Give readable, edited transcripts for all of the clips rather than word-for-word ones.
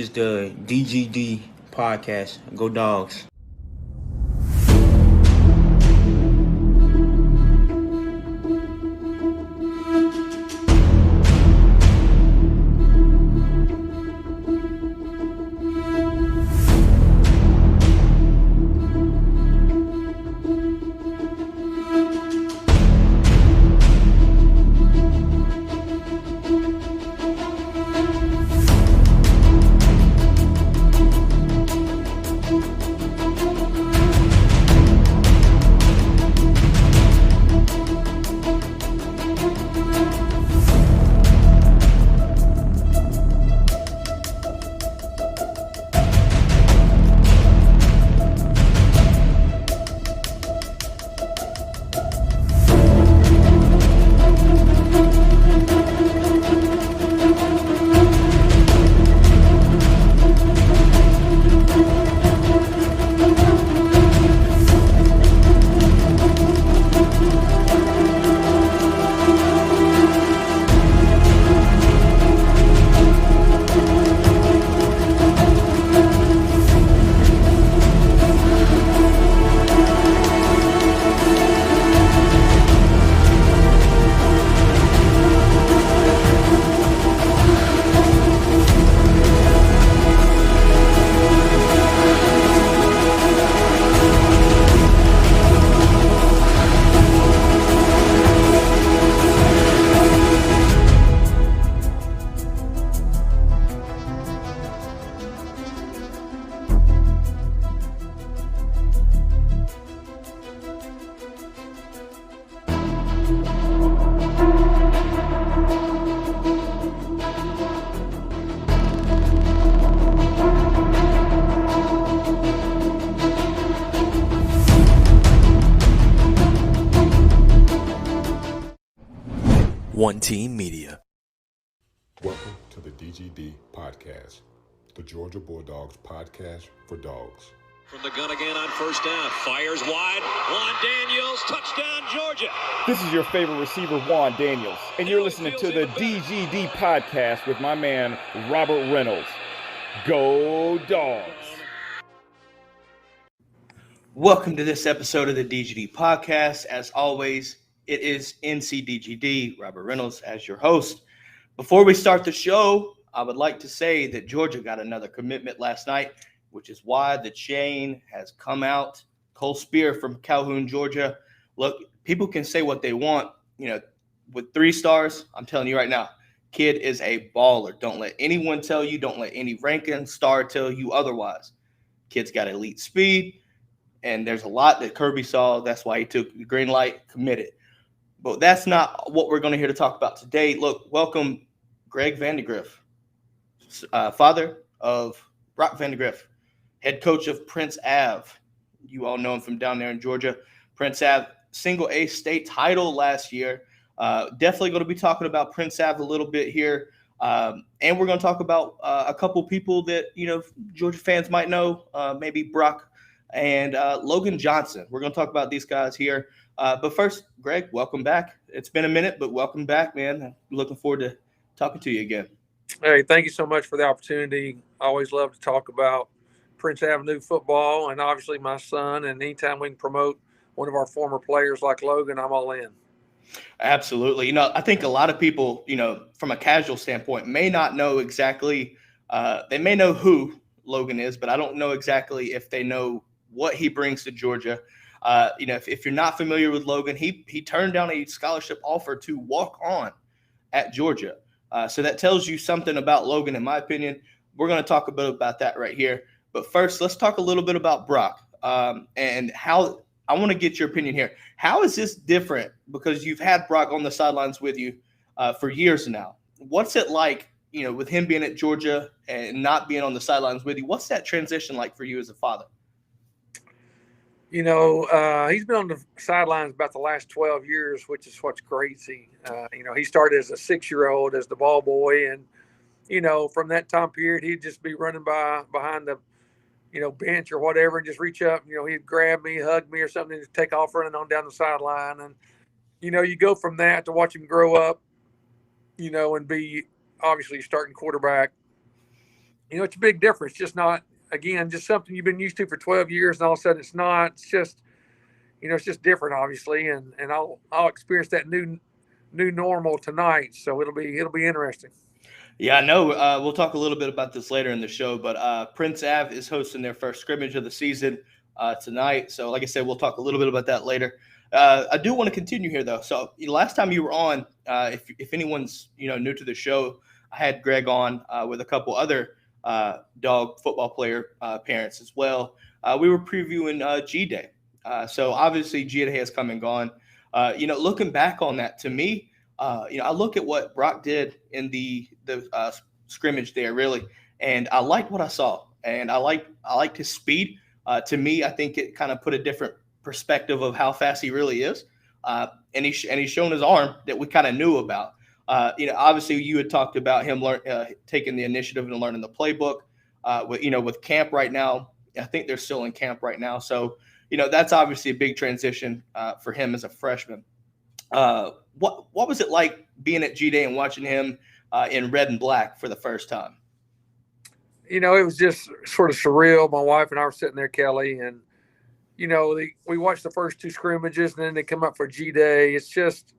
is the DGD podcast. Go Dogs. One Team Media. Welcome to the DGD podcast, the Georgia Bulldogs podcast for dogs. From the gun again on first down. Fires wide. Juan Daniels, touchdown, Georgia. This is your favorite receiver, Juan Daniels, and you're listening to the DGD podcast with my man, Robert Reynolds. Go Dogs. Welcome to this episode of the DGD podcast. As always, it is NCDGD, Robert Reynolds, as your host. Before we start the show, I would like to say that Georgia got another commitment last night, which is why the chain has come out. Cole Spear from Calhoun, Georgia. Look, people can say what they want. You know, with 3 stars, I'm telling you right now, kid is a baller. Don't let anyone tell you, don't let any ranking star tell you otherwise. Kid's got elite speed, and there's a lot that Kirby saw. That's why he took the green light, committed. But that's not what we're going to hear to talk about today. Look, welcome Greg Vandagriff, father of Brock Vandagriff, head coach of Prince Ave. You all know him from down there in Georgia. Prince Ave, single A state title last year. Definitely going to be talking about Prince Ave a little bit here. And we're going to talk about a couple people that, Georgia fans might know, maybe Brock and Logan Johnson. We're going to talk about these guys here. But first, Greg, welcome back. It's been a minute, but welcome back, man. I'm looking forward to talking to you again. Hey, thank you so much for the opportunity. I always love to talk about Prince Avenue football and obviously my son. And anytime we can promote one of our former players like Logan, I'm all in. Absolutely. I think a lot of people, from a casual standpoint, may not know exactly. They may know who Logan is, but I don't know exactly if they know what he brings to Georgia. If you're not familiar with Logan, he turned down a scholarship offer to walk on at Georgia. So that tells you something about Logan, in my opinion. We're going to talk a bit about that right here. But first, let's talk a little bit about Brock and how I want to get your opinion here. How is this different? Because you've had Brock on the sidelines with you for years now. What's it like, with him being at Georgia and not being on the sidelines with you? What's that transition like for you as a father? He's been on the sidelines about the last 12 years, which is what's crazy. He started as a 6-year-old as the ball boy. And, from that time period, he'd just be running behind the, bench or whatever and just reach up. He'd grab me, hug me or something, and take off running on down the sideline. And, you go from that to watch him grow up, and be obviously starting quarterback. it's a big difference. Just not, again, just something you've been used to for 12 years, and all of a sudden it's not. It's just, it's just different, obviously, and I'll experience that new normal tonight. So it'll be interesting. Yeah, I know. We'll talk a little bit about this later in the show, but Prince Ave is hosting their first scrimmage of the season tonight. So, like I said, we'll talk a little bit about that later. I do want to continue here, though. So, last time you were on, if anyone's new to the show, I had Greg on with a couple other dog football player parents as well. We were previewing G Day. So, obviously, G Day has come and gone. Looking back on that, to me, I look at what Brock did in the scrimmage there, really, and I liked what I saw, and I liked his speed. To me, I think it kind of put a different perspective of how fast he really is, and he's shown his arm that we kind of knew about. Obviously, you had talked about him taking the initiative and learning the playbook. With camp right now, I think they're still in camp right now, so that's obviously a big transition for him as a freshman. What was it like being at G Day and watching him in red and black for the first time? It was just sort of surreal. My wife and I were sitting there, Kelly, and we watched the first two scrimmages, and then they come up for G Day. It's just,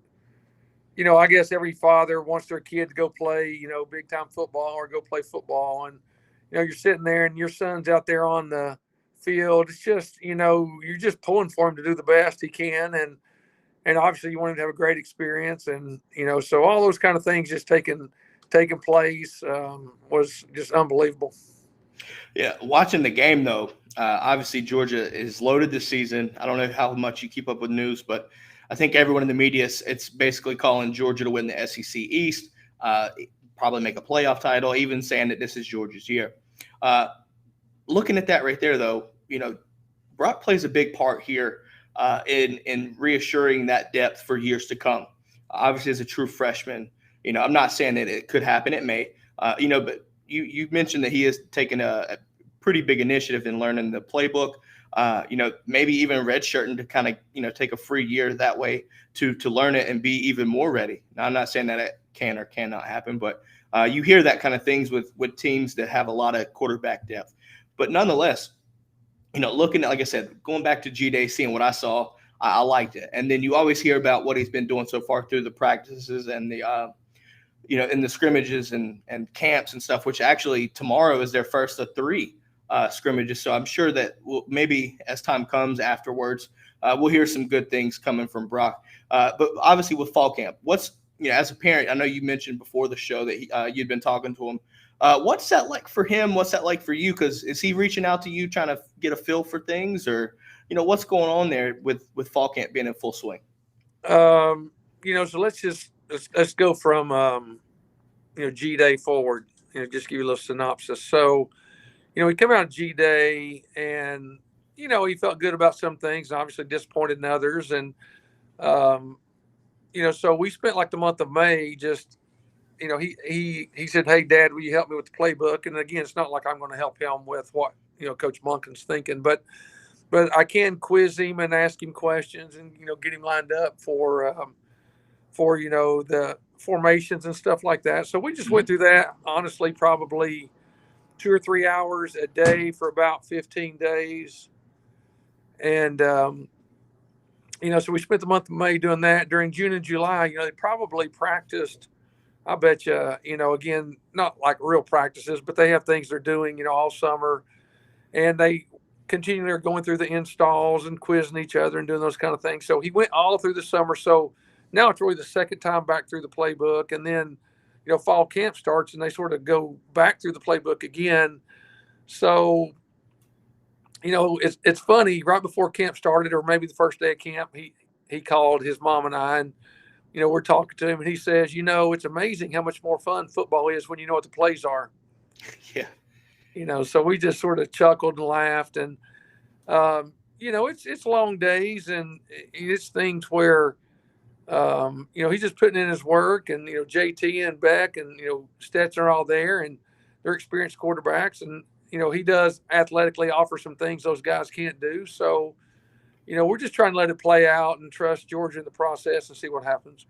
I guess every father wants their kid to go play, big time football or go play football, and you're sitting there and your son's out there on the field. It's just, you're just pulling for him to do the best he can, and obviously you want him to have a great experience. And, so all those kind of things just taking place was just unbelievable. Yeah. Watching the game though, obviously Georgia is loaded this season. I don't know how much you keep up with news, but I think everyone in the media, it's basically calling Georgia to win the SEC East, probably make a playoff title, even saying that this is Georgia's year. Looking at that right there though, Brock plays a big part here in reassuring that depth for years to come. Obviously, as a true freshman, I'm not saying that it could happen. It may, but you mentioned that he has taken a pretty big initiative in learning the playbook. Maybe even redshirting to kind of, take a free year that way to learn it and be even more ready. Now, I'm not saying that it can or cannot happen, but you hear that kind of things with teams that have a lot of quarterback depth. But nonetheless, looking at, like I said, going back to G Day, seeing what I saw, I liked it. And then you always hear about what he's been doing so far through the practices and the, in the scrimmages and camps and stuff, which actually tomorrow is their first of 3 scrimmages. So I'm sure that maybe as time comes afterwards, we'll hear some good things coming from Brock. But obviously with fall camp, what's, as a parent, I know you mentioned before the show that you'd been talking to him. What's that like for him? What's that like for you? Because is he reaching out to you trying to get a feel for things, or what's going on there with fall camp being in full swing? So let's go from G Day forward. Just give you a little synopsis. So we come out of G Day, and he felt good about some things, and obviously disappointed in others, and so we spent like the month of May just. He said, "Hey, Dad, will you help me with the playbook?" And again, it's not like I'm going to help him with what Coach Monken's thinking, but I can quiz him and ask him questions and get him lined up for the formations and stuff like that. So we just went through that, honestly, probably 2 or 3 hours a day for about 15 days, and so we spent the month of May doing that. During June and July, they probably practiced. I bet you, again, not like real practices, but they have things they're doing, all summer, and they continue they're going through the installs and quizzing each other and doing those kind of things. So he went all through the summer. So now it's really the second time back through the playbook, and then, fall camp starts and they sort of go back through the playbook again. So, it's funny, right before camp started, or maybe the first day of camp, he called his mom and I, and we're talking to him, and he says, it's amazing how much more fun football is when you know what the plays are. Yeah. So we just sort of chuckled and laughed, and, it's long days, and it's things where, he's just putting in his work, and, JT and Beck and, Stetson are all there, and they're experienced quarterbacks, and, he does athletically offer some things those guys can't do. So, we're just trying to let it play out and trust Georgia in the process and see what happens.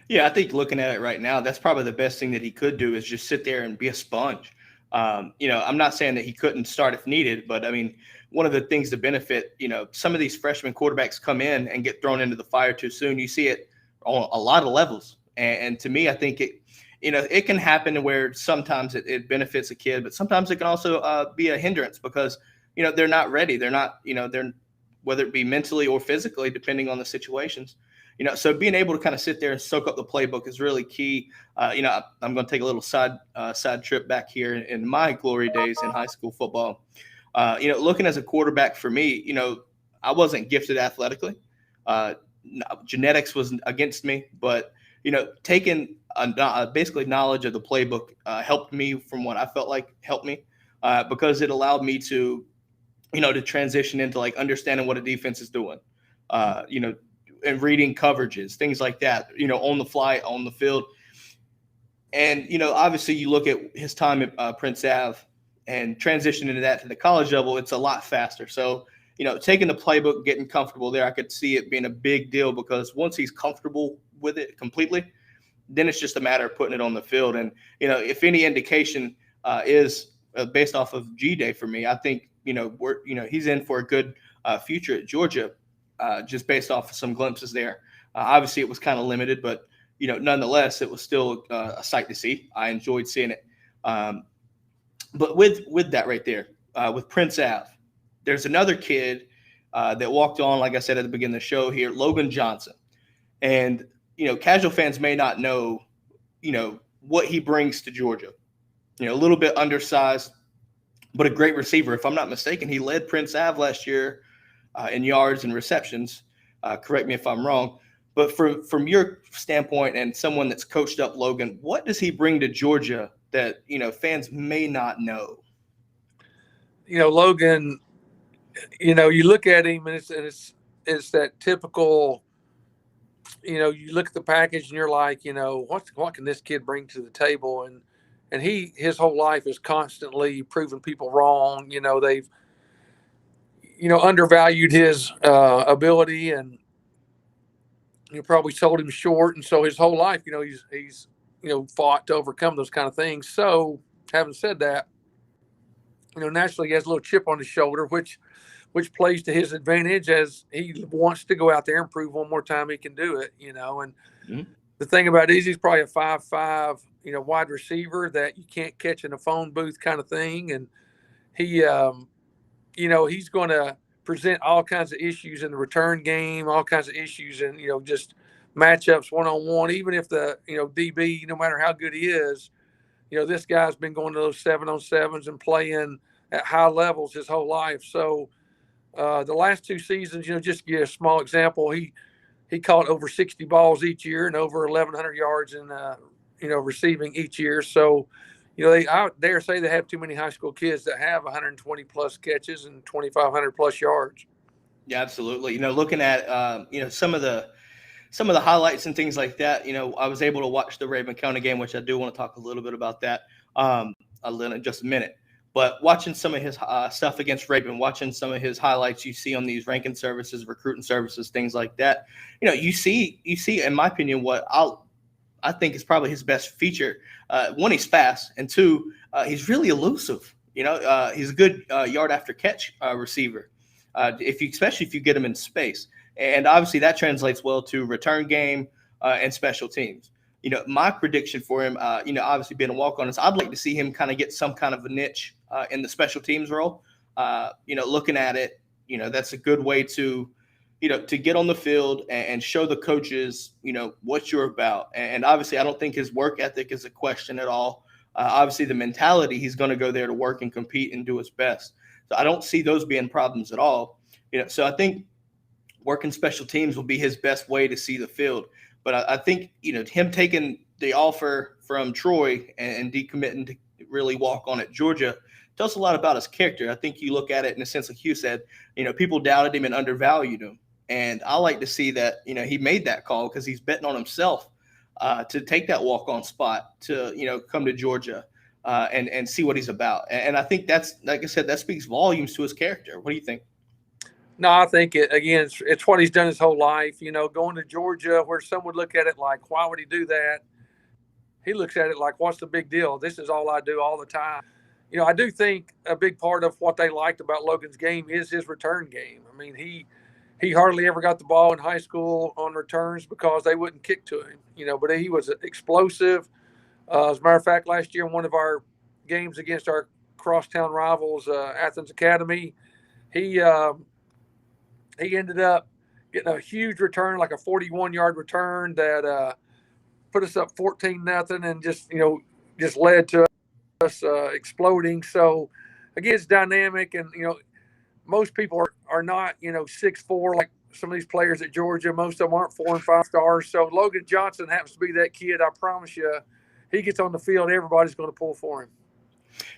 Yeah, I think looking at it right now, that's probably the best thing that he could do is just sit there and be a sponge. I'm not saying that he couldn't start if needed, but I mean, one of the things to benefit, some of these freshman quarterbacks come in and get thrown into the fire too soon. You see it on a lot of levels. And to me, I think it can happen where sometimes it benefits a kid, but sometimes it can also be a hindrance because, they're not ready. They're not, they're, whether it be mentally or physically, depending on the situations. So being able to kind of sit there and soak up the playbook is really key. I'm going to take a little side trip back here in my glory days in high school football. Looking as a quarterback for me, I wasn't gifted athletically. Genetics was against me, but taking basically knowledge of the playbook helped me from what I felt like helped me because it allowed me to, to transition into like understanding what a defense is doing. And reading coverages, things like that, on the fly, on the field. And, obviously you look at his time at Prince Ave and transition into that to the college level, it's a lot faster. So, taking the playbook, getting comfortable there, I could see it being a big deal because once he's comfortable with it completely, then it's just a matter of putting it on the field. And, if any indication is based off of G-Day for me, I think, he's in for a good future at Georgia. Just based off of some glimpses there. Obviously, it was kind of limited, but, nonetheless, it was still a sight to see. I enjoyed seeing it. But with that right there, with Prince Ave, there's another kid that walked on, like I said at the beginning of the show here, Logan Johnson. And, casual fans may not know, what he brings to Georgia. A little bit undersized, but a great receiver. If I'm not mistaken, he led Prince Ave last year in yards and receptions. Correct me if I'm wrong. But from your standpoint and someone that's coached up Logan, what does he bring to Georgia that, fans may not know? Logan, you look at him and it's that typical, you look at the package and you're like, what can this kid bring to the table? And his whole life is constantly proving people wrong. They've, undervalued his ability and probably sold him short. And so his whole life, he's fought to overcome those kind of things. So having said that, naturally he has a little chip on his shoulder, which plays to his advantage as he wants to go out there and prove one more time he can do it, and the thing about it is he's probably a 5'5", wide receiver that you can't catch in a phone booth kind of thing. And he, he's going to present all kinds of issues in the return game, all kinds of issues and, just matchups one-on-one, even if the, DB, no matter how good he is, this guy's been going to those 7-on-7s and playing at high levels his whole life. So the last 2 seasons, just to give a small example, he caught over 60 balls each year and over 1,100 yards in, receiving each year. So, I dare say they have too many high school kids that have 120 plus catches and 2,500 plus yards. Yeah, absolutely. Looking at some of the highlights and things like that. I was able to watch the Raven County game, which I do want to talk a little bit about that in just a minute. But watching some of his stuff against Raven, watching some of his highlights you see on these ranking services, recruiting services, things like that. You see, in my opinion, what I think is probably his best feature. One, he's fast, and two, he's really elusive. He's a good yard after catch receiver. Especially if you get him in space, and obviously that translates well to return game and special teams. My prediction for him, obviously being a walk-on, is I'd like to see him kind of get some kind of a niche in the special teams role. Looking at it, that's a good way to get on the field and show the coaches, what you're about. And obviously, I don't think his work ethic is a question at all. Obviously, the mentality, he's going to go there to work and compete and do his best. So I don't see those being problems at all. So I think working special teams will be his best way to see the field. But I think, him taking the offer from Troy and decommitting to really walk on at Georgia tells a lot about his character. I think you look at it in a sense, like you said, people doubted him and undervalued him. And I like to see that, he made that call because he's betting on himself to take that walk-on spot to, come to Georgia and see what he's about. And I think that's, like I said, that speaks volumes to his character. What do you think? No, I think it's what he's done his whole life. Going to Georgia, where some would look at it like, why would he do that? He looks at it like, what's the big deal? This is all I do all the time. I do think a big part of what they liked about Logan's game is his return game. I mean, he hardly ever got the ball in high school on returns because they wouldn't kick to him, but he was explosive. As a matter of fact, last year in one of our games against our crosstown rivals, Athens Academy, he ended up getting a huge return, like a 41-yard return that put us up 14-0, and just led to us exploding. So again, it's dynamic, and most people are not 6'4" like some of these players at Georgia. Most of them aren't 4 and 5 stars. So Logan Johnson happens to be that kid. I promise you, he gets on the field, everybody's going to pull for him.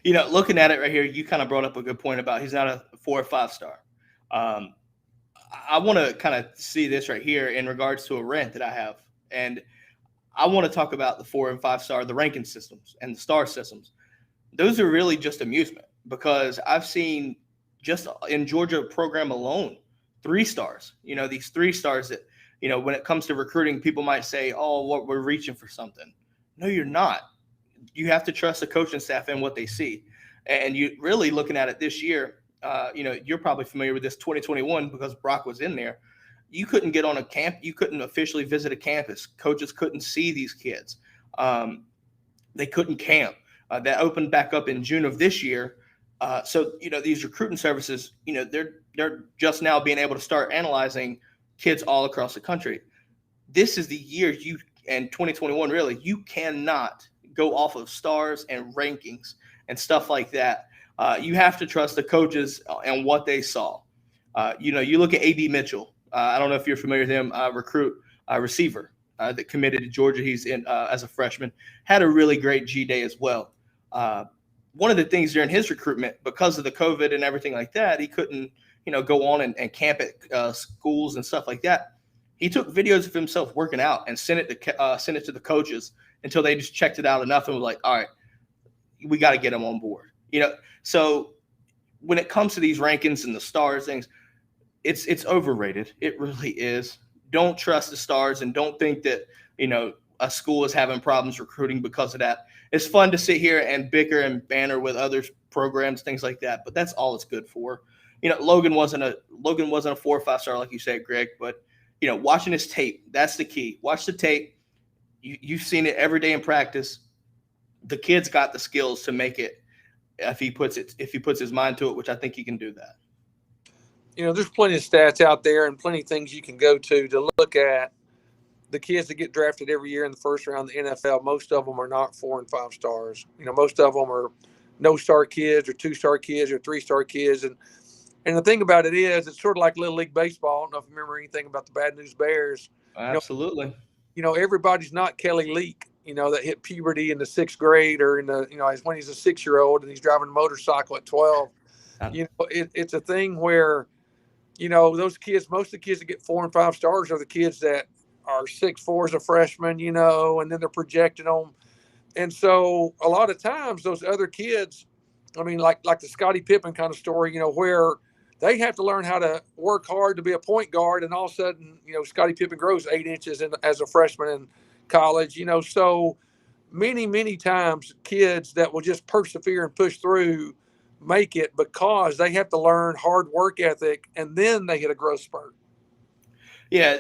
Looking at it right here, you kind of brought up a good point about he's not a 4 or 5 star. I want to kind of see this right here in regards to a rant that I have. And I want to talk about the 4 and 5 star, the ranking systems and the star systems. Those are really just amusement, because I've seen just in Georgia program alone, 3 stars, these 3 stars that, when it comes to recruiting, people might say, oh, what we're reaching for something. No, you're not. You have to trust the coaching staff and what they see. And you really looking at it this year, you're probably familiar with this 2021 because Brock was in there. You couldn't get on a camp. You couldn't officially visit a campus. Coaches couldn't see these kids. They couldn't camp. That opened back up in June of this year. So these recruiting services, they're just now being able to start analyzing kids all across the country. This is the year and 2021, really, you cannot go off of stars and rankings and stuff like that. You have to trust the coaches and what they saw. You look at A.B. Mitchell. I don't know if you're familiar with him, receiver that committed to Georgia. He's in as a freshman, had a really great G-Day as well. One of the things during his recruitment, because of the COVID and everything like that, he couldn't, go on and camp at schools and stuff like that. He took videos of himself working out and sent it to the coaches until they just checked it out enough and was like, all right, we got to get him on board. So when it comes to these rankings and the stars things, it's overrated. It really is. Don't trust the stars and don't think that, a school is having problems recruiting because of that. It's fun to sit here and bicker and banter with other programs, things like that, but that's all it's good for. Logan wasn't a 4 or 5 star, like you said, Greg, but watching his tape, that's the key. Watch the tape. You've seen it every day in practice. The kid's got the skills to make it if he puts his mind to it, which I think he can do that. There's plenty of stats out there and plenty of things you can go to look at the kids that get drafted every year in the first round of the NFL. Most of them are not 4 and 5 stars. Most of them are no-star kids or 2-star kids or 3-star kids. And the thing about it is, it's sort of like Little League Baseball. I don't know if you remember anything about the Bad News Bears. Absolutely. Everybody's not Kelly Leak, that hit puberty in the 6th grade or when he's a 6-year-old and he's driving a motorcycle at 12. It's a thing where, those kids, most of the kids that get 4 and 5 stars are the kids that are 6'4" as a freshman, and then they're projecting them. And so a lot of times those other kids, like the Scottie Pippen kind of story, where they have to learn how to work hard to be a point guard. And all of a sudden, Scottie Pippen grows 8 inches as a freshman in college, so many, many times kids that will just persevere and push through make it because they have to learn hard work ethic and then they hit a growth spurt. Yeah,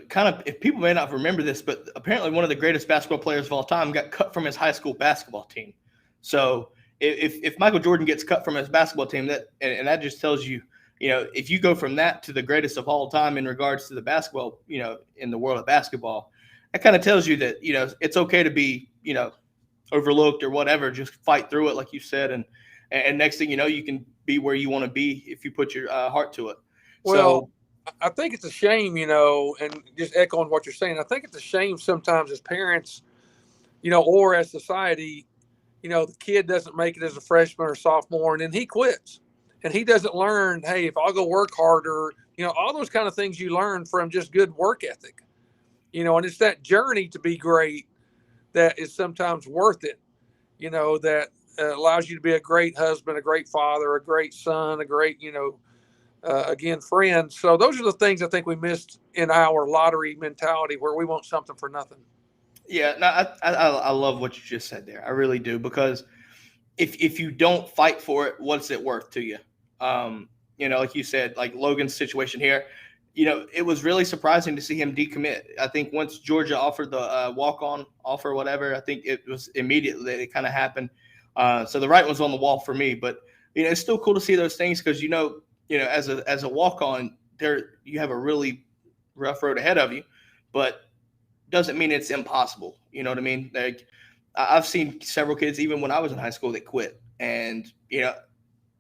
kind of, if people may not remember this, but apparently one of the greatest basketball players of all time got cut from his high school basketball team. So if Michael Jordan gets cut from his basketball team, that just tells you, if you go from that to the greatest of all time in regards to the basketball, in the world of basketball, that kind of tells you that, it's okay to be, overlooked or whatever, just fight through it, like you said. And next thing you know, you can be where you want to be if you put your heart to it. Well, I think it's a shame, and just echoing what you're saying, I think it's a shame sometimes as parents, or as society, the kid doesn't make it as a freshman or sophomore, and then he quits. And he doesn't learn, hey, if I'll go work harder, all those kind of things you learn from just good work ethic, and it's that journey to be great that is sometimes worth it, that allows you to be a great husband, a great father, a great son, a great, again, friends. So those are the things I think we missed in our lottery mentality where we want something for nothing. Yeah, no, I love what you just said there. I really do, because if you don't fight for it, what's it worth to you? Like you said, like Logan's situation here, it was really surprising to see him decommit. I think once Georgia offered the walk-on offer or whatever, I think it was immediately that it kind of happened. So the writing was on the wall for me, but it's still cool to see those things because as a walk-on, there you have a really rough road ahead of you, but doesn't mean it's impossible. You know what I mean? Like I've seen several kids, even when I was in high school, that quit, and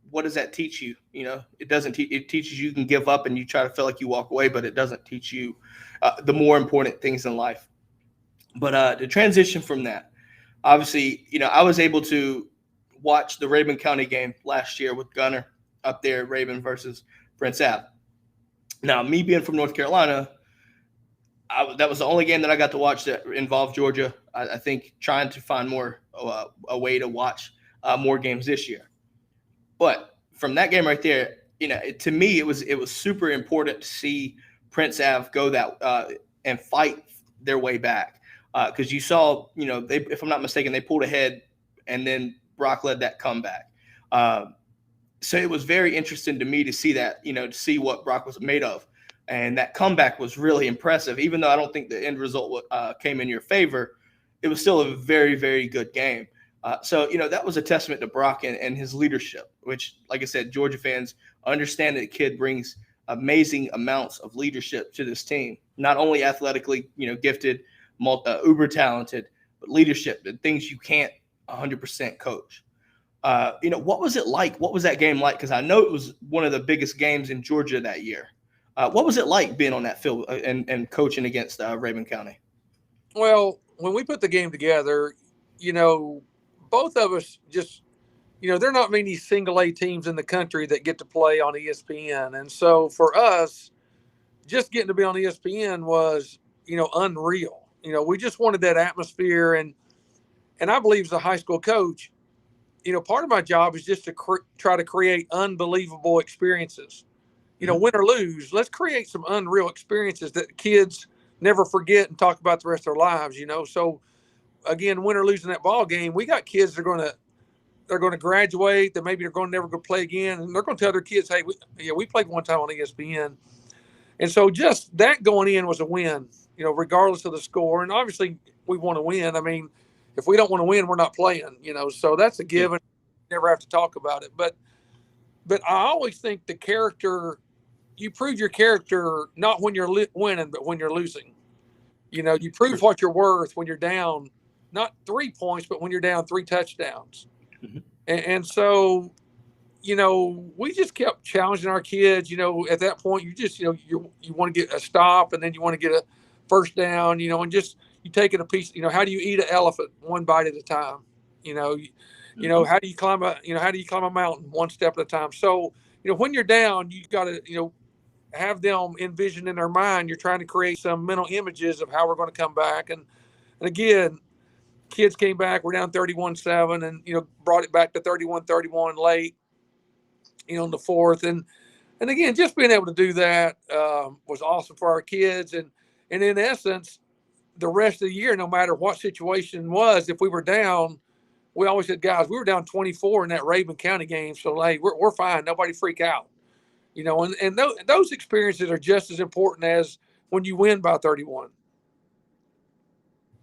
what does that teach you? It doesn't it teaches you can give up and you try to feel like you walk away, but it doesn't teach you the more important things in life. But the transition from that, obviously, I was able to watch the Rabun County game last year with Gunner up there, Rabun versus Prince Ave. Now, me being from North Carolina, that was the only game that I got to watch that involved Georgia. I think trying to find more a way to watch more games this year. But from that game right there, to me, it was super important to see Prince Ave go that and fight their way back because you saw, they, if I'm not mistaken, they pulled ahead and then Brock led that comeback. So it was very interesting to me to see that, to see what Brock was made of. And that comeback was really impressive. Even though I don't think the end result came in your favor, it was still a very, very good game. So that was a testament to Brock and his leadership, which, like I said, Georgia fans understand that the kid brings amazing amounts of leadership to this team. Not only athletically, gifted, uber talented, but leadership, the things you can't 100% coach. What was it like? What was that game like? Because I know it was one of the biggest games in Georgia that year. What was it like being on that field and coaching against Rabun County? Well, when we put the game together, both of us just, there are not many single A teams in the country that get to play on ESPN. And so for us, just getting to be on ESPN was, unreal. We just wanted that atmosphere. And I believe as a high school coach, part of my job is just to try to create unbelievable experiences. Win or lose, let's create some unreal experiences that kids never forget and talk about the rest of their lives, So again, win or lose in that ball game, we got kids that they're going to graduate, that maybe they're going to never go play again, and they're going to tell their kids, hey, we played one time on ESPN. And so just that going in was a win, regardless of the score. And obviously we want to win. I mean, if we don't want to win, we're not playing, so that's a given. Never have to talk about it. But I always think the character, you prove your character not when you're winning, but when you're losing. You prove what you're worth when you're down, not 3 points, but when you're down 3 touchdowns. Mm-hmm. And so, we just kept challenging our kids. At that point, you just, you want to get a stop, and then you want to get a first down, and just you take it a piece. How do you eat an elephant one bite at a time? Mm-hmm. How do you climb a mountain one step at a time? So, when you're down, you got to, have them envision in their mind, you're trying to create some mental images of how we're going to come back. And again, kids came back, we're down 31-7 and, brought it back to 31-31 late, in the fourth. And again, just being able to do that was awesome for our kids. And in essence, the rest of the year, no matter what situation was, if we were down, we always said, guys, we were down 24 in that Rabun County game. So, hey, we're fine. Nobody freak out. And those experiences are just as important as when you win by 31.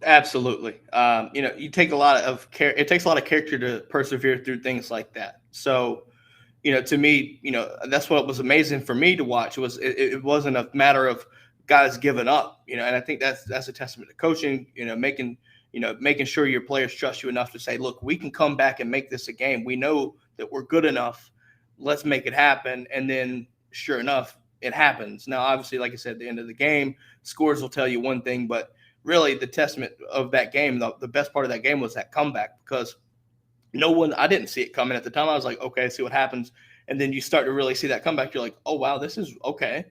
Absolutely. It takes a lot of character to persevere through things like that. So, to me, that's what was amazing for me to watch. It wasn't a matter of guys giving up, and I think that's a testament to coaching, making sure your players trust you enough to say, look, we can come back and make this a game. We know that we're good enough. Let's make it happen. And then sure enough, it happens. Now, obviously, like I said, at the end of the game, scores will tell you one thing, but really the testament of that game, the best part of that game was that comeback, because I didn't see it coming at the time. I was like, okay, see what happens. And then you start to really see that comeback. You're like, oh, wow, this is okay.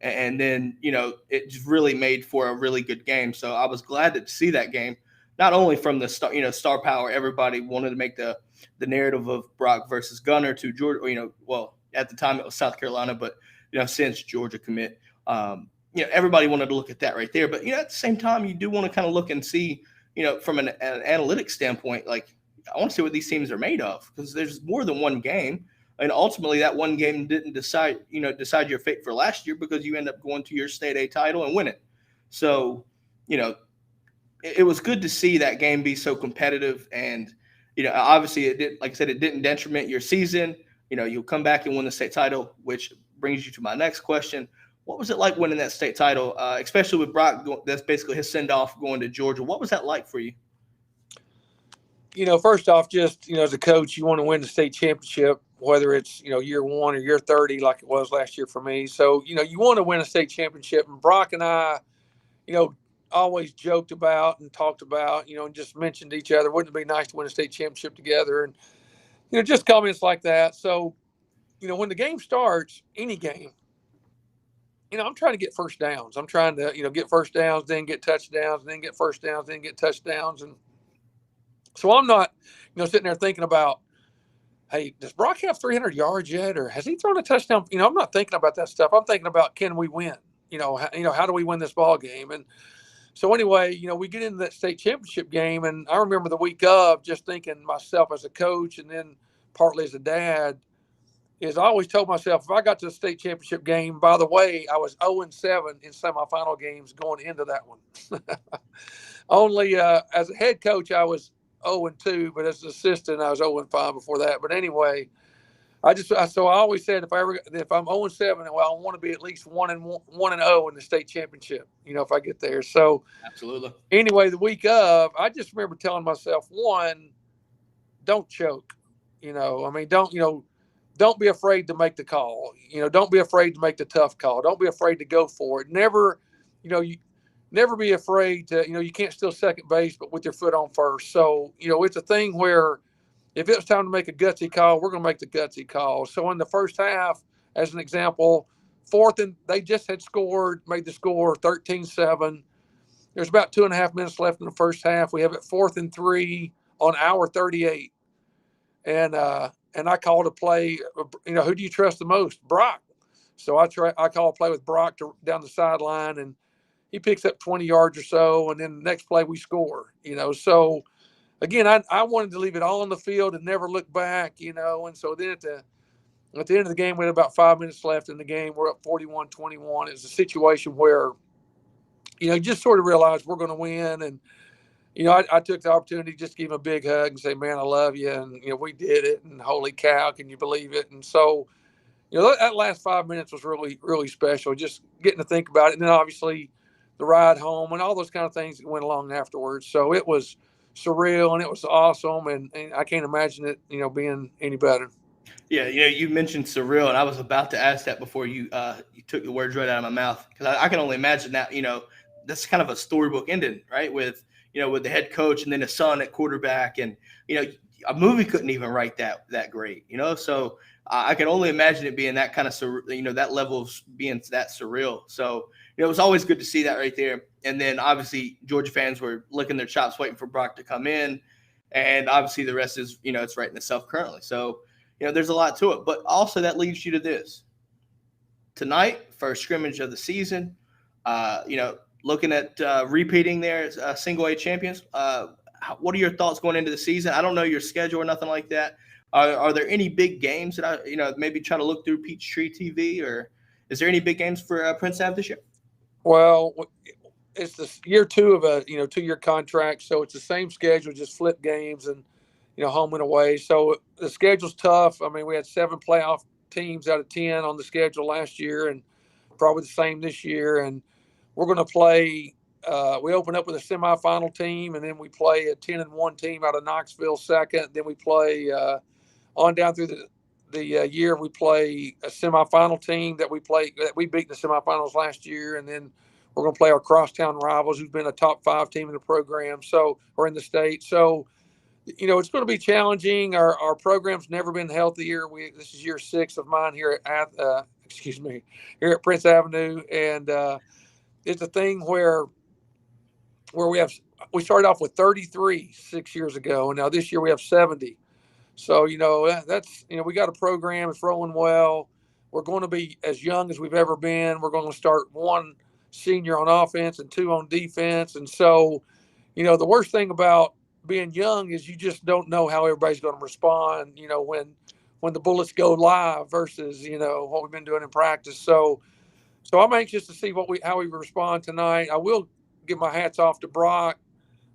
And then, it just really made for a really good game. So I was glad to see that game, not only from the star power. Everybody wanted to make the narrative of Brock versus Gunner to Georgia, at the time it was South Carolina, but, since Georgia commit, everybody wanted to look at that right there. But, at the same time, you do want to kind of look and see, from an analytics standpoint, like, I want to see what these teams are made of, because there's more than one game. And ultimately, that one game didn't decide your fate for last year, because you end up going to your state A title and win it. So, it was good to see that game be so competitive. And, obviously it did, like I said, it didn't detriment your season. You'll come back and win the state title, which brings you to my next question. What was it like winning that state title, especially with Brock? That's basically his send-off going to Georgia. What was that like for you? First off, just, as a coach, you want to win the state championship, whether it's, year 1 or year 30, like it was last year for me. So, you want to win a state championship. And Brock and I, always joked about and talked about, and just mentioned to each other, wouldn't it be nice to win a state championship together? And, just comments like that. So, when the game starts, any game, I'm trying to get first downs. I'm trying to, get first downs, then get touchdowns, then get first downs, then get touchdowns. And so I'm not, sitting there thinking about, hey, does Brock have 300 yards yet? Or has he thrown a touchdown? I'm not thinking about that stuff. I'm thinking about, can we win? How do we win this ball game? And so anyway, we get into that state championship game. And I remember the week of just thinking myself as a coach, and then partly as a dad, is I always told myself, if I got to the state championship game, by the way, I was 0-7 in semifinal games going into that one. Only as a head coach, I was 0-2, but as an assistant, I was 0-5 before that. But anyway, so I always said, if I'm 0-7, well, I want to be at least 1-0 in the state championship, if I get there. So absolutely. Anyway, the week of, I just remember telling myself, one, don't choke. Don't be afraid to make the call. Don't be afraid to make the tough call. Don't be afraid to go for it. Never, you never be afraid to, you can't steal second base, but with your foot on first. So, it's a thing where if it's time to make a gutsy call, we're going to make the gutsy call. So in the first half, as an example, they just had made the score 13-7. There's about 2.5 minutes left in the first half. We have it 4th and 3 on hour 38. And I called a play, who do you trust the most? Brock. So I call a play with Brock down the sideline, and he picks up 20 yards or so. And then the next play we score, So again, I wanted to leave it all on the field and never look back, And so then at the end of the game, we had about 5 minutes left in the game. We're up 41-21. It was a situation where, just sort of realized we're going to win. And, I took the opportunity just to give him a big hug and say, man, I love you. And, we did it. And holy cow, can you believe it? And so, that last 5 minutes was really, really special, just getting to think about it. And then obviously the ride home and all those kind of things that went along afterwards. So it was surreal and it was awesome. And I can't imagine it, being any better. Yeah, you mentioned surreal, and I was about to ask that before you took the words right out of my mouth, because I can only imagine that, that's kind of a storybook ending, right? With the head coach and then his son at quarterback, and a movie couldn't even write that great, So I can only imagine it being that kind of that level of being that surreal. So it was always good to see that right there. And then obviously Georgia fans were licking their chops waiting for Brock to come in, and obviously the rest is it's writing itself currently. So there's a lot to it, but also that leads you to this. Tonight, first scrimmage of the season, looking at repeating there as single A champions. What are your thoughts going into the season? I don't know your schedule or nothing like that. Are there any big games that maybe try to look through Peachtree TV, or is there any big games for Prince Ave this year? Well, it's the year 2 of a 2-year contract, so it's the same schedule, just flip games and home and away. So the schedule's tough. I mean, we had 7 playoff teams out of 10 on the schedule last year, and probably the same this year. And we're going to play. We open up with a semifinal team, and then we play a 10-1 team out of Knoxville second. Then we play on down through the year. We play a semifinal team that we beat in the semifinals last year, and then we're going to play our crosstown rivals, who's been a top 5 team in the program, or in the state. So, it's going to be challenging. Our program's never been healthier. This is year 6 of mine here at here at Prince Avenue, and it's a thing where we started off with 33 6 years ago, and now this year we have 70. So that's we got a program. It's rolling well. We're going to be as young as we've ever been. We're going to start 1 senior on offense and 2 on defense, and so the worst thing about being young is you just don't know how everybody's going to respond, when the bullets go live versus, what we've been doing in practice. So I'm anxious to see how we respond tonight. I will give my hats off to Brock.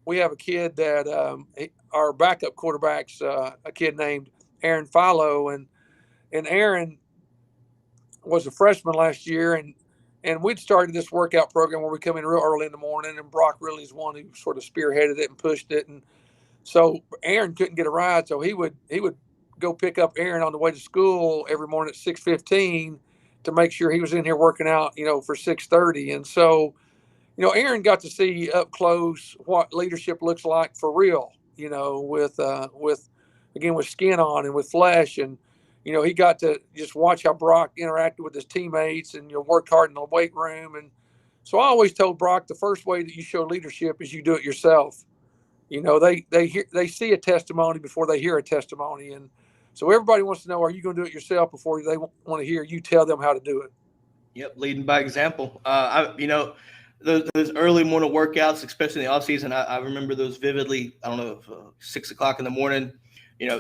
We have a kid that our backup quarterback's a kid named Aaron Philo, and Aaron was a freshman last year, and we'd started this workout program where we come in real early in the morning, and Brock really is one who sort of spearheaded it and pushed it. And so Aaron couldn't get a ride, so he would go pick up Aaron on the way to school every morning at 6:15 to make sure he was in here working out, for 6:30. And so, Aaron got to see up close what leadership looks like for real, with skin on and with flesh. And, he got to just watch how Brock interacted with his teammates and, work hard in the weight room. And so I always told Brock the first way that you show leadership is you do it yourself. They see a testimony before they hear a testimony. And so everybody wants to know, are you going to do it yourself before they want to hear you tell them how to do it? Yep, leading by example. Those early morning workouts, especially in the off season, I remember those vividly. I don't know, 6 o'clock in the morning,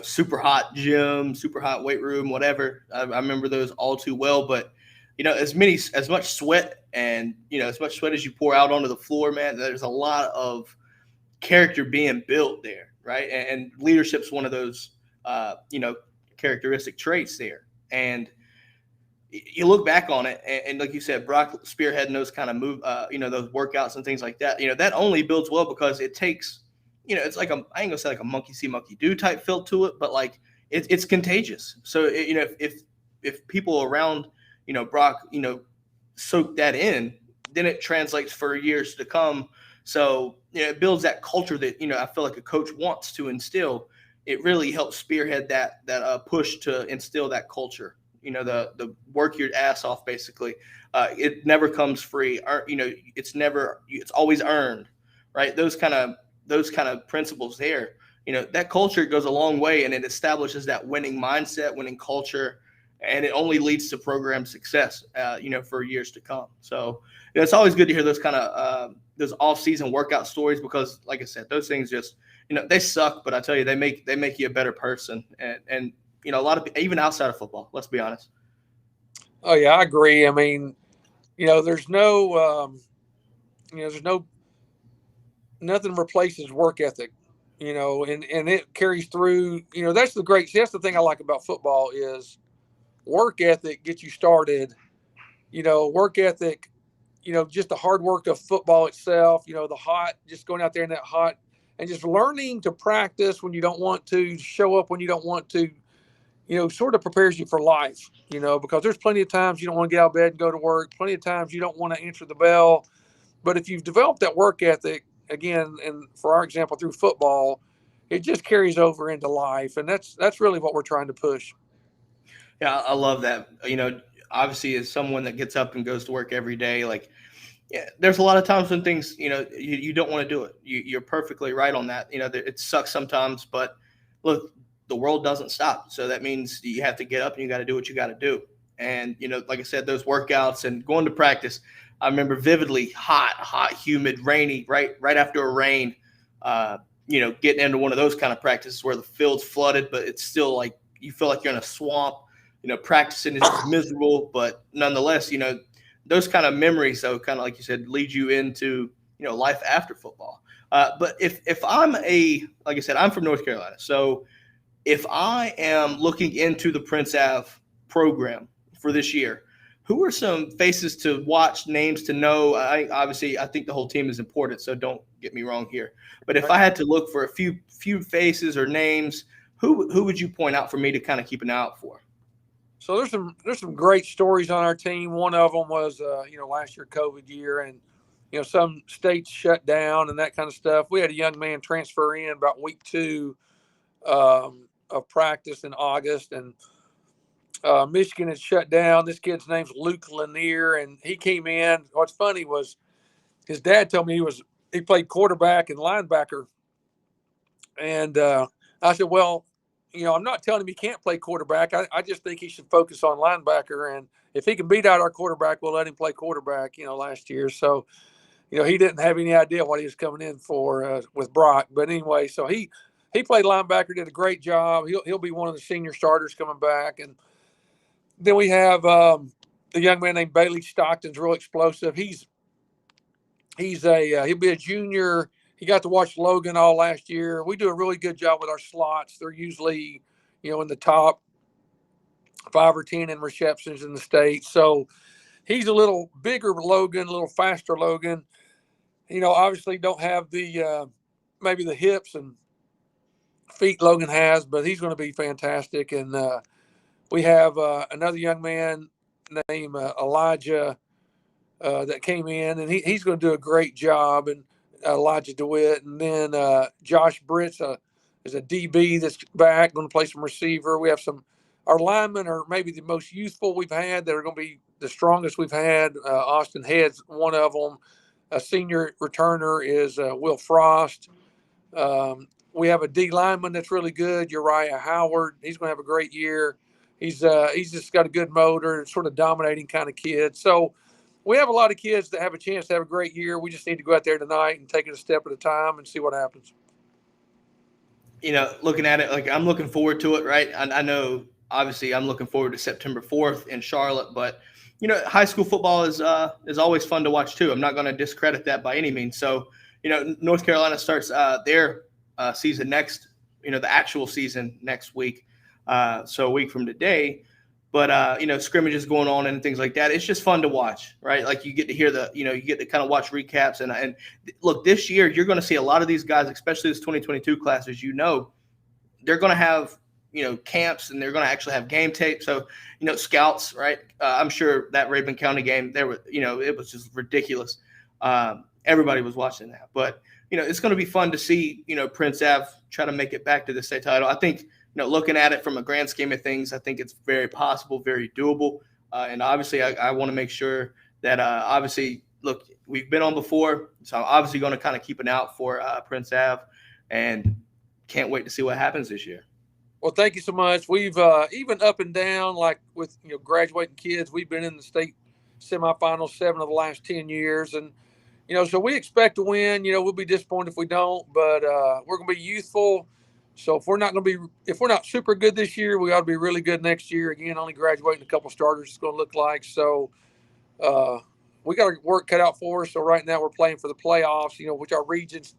super hot gym, super hot weight room, whatever. I remember those all too well. But as much sweat and as much sweat as you pour out onto the floor, man, there's a lot of character being built there, right? And leadership's one of those characteristic traits there. And you look back on it, and like you said, Brock spearheading those kind of those workouts and things like that. That only builds well because it takes, it's like I ain't gonna say like a monkey see, monkey do type feel to it, but like it's contagious. So if people around Brock soak that in, then it translates for years to come. So it builds that culture that I feel like a coach wants to instill. It really helps spearhead that push to instill that culture. The work your ass off, basically. It never comes free. It's always earned, right? Those kind of principles there. That culture goes a long way, and it establishes that winning mindset, winning culture, and it only leads to program success, for years to come. So it's always good to hear those kind of those off-season workout stories because, like I said, those things just they suck, but I tell you, they make you a better person, and a lot of even outside of football. Let's be honest. Oh yeah, I agree. I mean, there's no nothing replaces work ethic, and it carries through. That's the thing I like about football is work ethic gets you started. Work ethic, just the hard work of football itself. Just going out there in that hot, and just learning to practice when you don't want to, show up when you don't want to. Sort of prepares you for life, because there's plenty of times you don't want to get out of bed and go to work. Plenty of times you don't want to answer the bell. But if you've developed that work ethic, again, and for our example, through football, it just carries over into life. And that's really what we're trying to push. Yeah, I love that. Obviously, as someone that gets up and goes to work every day, there's a lot of times when things, you don't want to do it. You're perfectly right on that. It sucks sometimes, but look, the world doesn't stop. So that means you have to get up and you got to do what you got to do. And, like I said, those workouts and going to practice, I remember vividly hot, humid, rainy, right after a rain, getting into one of those kind of practices where the field's flooded, but it's still like you feel like you're in a swamp, practicing is just miserable. But nonetheless, those kind of memories, though, kind of like you said, lead you into, life after football. But if I'm like I said, I'm from North Carolina. So if I am looking into the Prince Ave program for this year, who are some faces to watch, names to know? Obviously, I think the whole team is important, so don't get me wrong here. But if I had to look for a few faces or names, who would you point out for me to kind of keep an eye out for? So there's some great stories on our team. One of them was last year COVID year, and some states shut down and that kind of stuff. We had a young man transfer in about week 2 of practice in August, and Michigan had shut down. This kid's name's Luke Lanier, and he came in. What's funny was his dad told me he played quarterback and linebacker, and I said, well, I'm not telling him he can't play quarterback. I just think he should focus on linebacker, and if he can beat out our quarterback, we'll let him play quarterback. Last year, so he didn't have any idea what he was coming in for with Brock. But anyway, so he played linebacker, did a great job. He'll be one of the senior starters coming back. And then we have the young man named Bailey Stockton's real explosive. He'll be a junior. He got to watch Logan all last year. We do a really good job with our slots. They're usually, in the top 5 or 10 in receptions in the state. So he's a little bigger Logan, a little faster Logan. Obviously don't have the maybe the hips and feet Logan has, but he's going to be fantastic. And we have another young man named Elijah that came in, and he's going to do a great job. And Elijah DeWitt, and then Josh Britt's is a DB that's back, going to play some receiver. We have our linemen are maybe the most youthful we've had. That are going to be the strongest we've had. Austin Head's one of them. A senior returner is Will Frost. We have a D lineman that's really good, Uriah Howard. He's going to have a great year. He's just got a good motor, sort of dominating kind of kid. So we have a lot of kids that have a chance to have a great year. We just need to go out there tonight and take it a step at a time and see what happens. Looking at it, like I'm looking forward to it, right? I know, obviously, I'm looking forward to September 4th in Charlotte, but high school football is always fun to watch too. I'm not going to discredit that by any means. So, North Carolina starts their season next, the actual season next week, so a week from today. But, scrimmages going on and things like that. It's just fun to watch, right? Like you get to hear you get to kind of watch recaps. And look, this year you're going to see a lot of these guys, especially this 2022 class, as they're going to have, camps, and they're going to actually have game tape. So, scouts, right? I'm sure that Rabun County game, it was just ridiculous. Everybody was watching that. But, it's going to be fun to see, Prince Ave try to make it back to the state title. I think, looking at it from a grand scheme of things, I think it's very possible, very doable. And obviously, I want to make sure that, look, we've been on before. So I'm obviously going to kind of keep an eye out for Prince Ave, and can't wait to see what happens this year. Well, thank you so much. We've even up and down, like with graduating kids, we've been in the state semifinals 7 of the last 10 years. And, so we expect to win. We'll be disappointed if we don't, but we're going to be youthful. So if we're not super good this year, we ought to be really good next year. Again, only graduating a couple starters is going to look like. So we got our work cut out for us. So right now we're playing for the playoffs, which our region's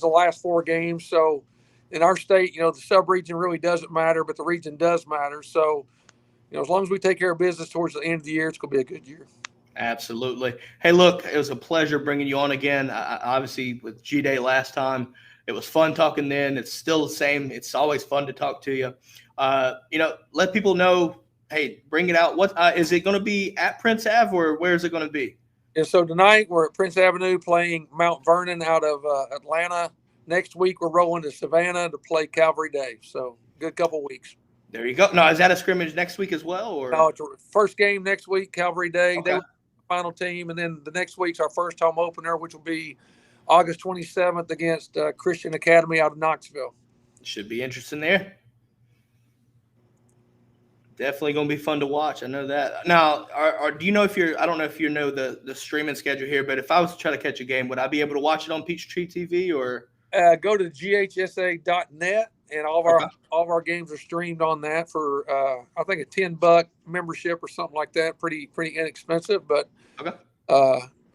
the last 4 games. So in our state, the sub-region really doesn't matter, but the region does matter. So, as long as we take care of business towards the end of the year, it's going to be a good year. Absolutely. Hey, look, it was a pleasure bringing you on again. Obviously, with G-Day last time, it was fun talking then. It's still the same. It's always fun to talk to you. Let people know, hey, bring it out. What is it going to be at Prince Ave, or where is it going to be? And so tonight we're at Prince Avenue playing Mount Vernon out of Atlanta. Next week we're rolling to Savannah to play Calvary Day. So good couple weeks. There you go. Now, is that a scrimmage next week as well? Or no, it's first game next week, Calvary Day. Okay. They were the final team, and then the next week's our first home opener, which will be August 27th against Christian Academy out of Knoxville. Should be interesting there. Definitely going to be fun to watch. I know that. Now, do you know I don't know if you know the streaming schedule here, but if I was to try to catch a game, would I be able to watch it on Peachtree TV or? Go to ghsa.net, and all of our games are streamed on that for I think a $10 membership or something like that. Pretty inexpensive, but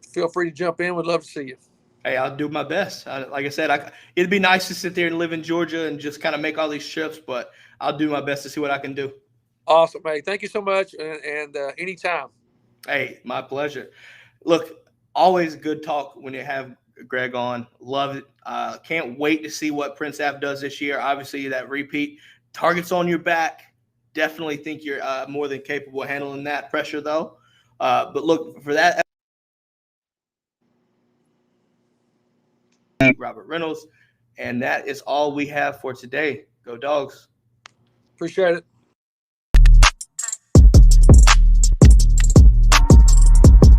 feel free to jump in. We'd love to see you. Hey, I'll do my best. Like I said, it'd be nice to sit there and live in Georgia and just kind of make all these trips, but I'll do my best to see what I can do. Awesome. Hey, thank you so much, and anytime. Hey, my pleasure. Look, always good talk when you have Greg on. Love it. Can't wait to see what Prince Ave does this year. Obviously, that repeat. Target's on your back. Definitely think you're more than capable of handling that pressure, though. But look, for that, Robert Reynolds, and that is all we have for today. Go Dogs. Appreciate it.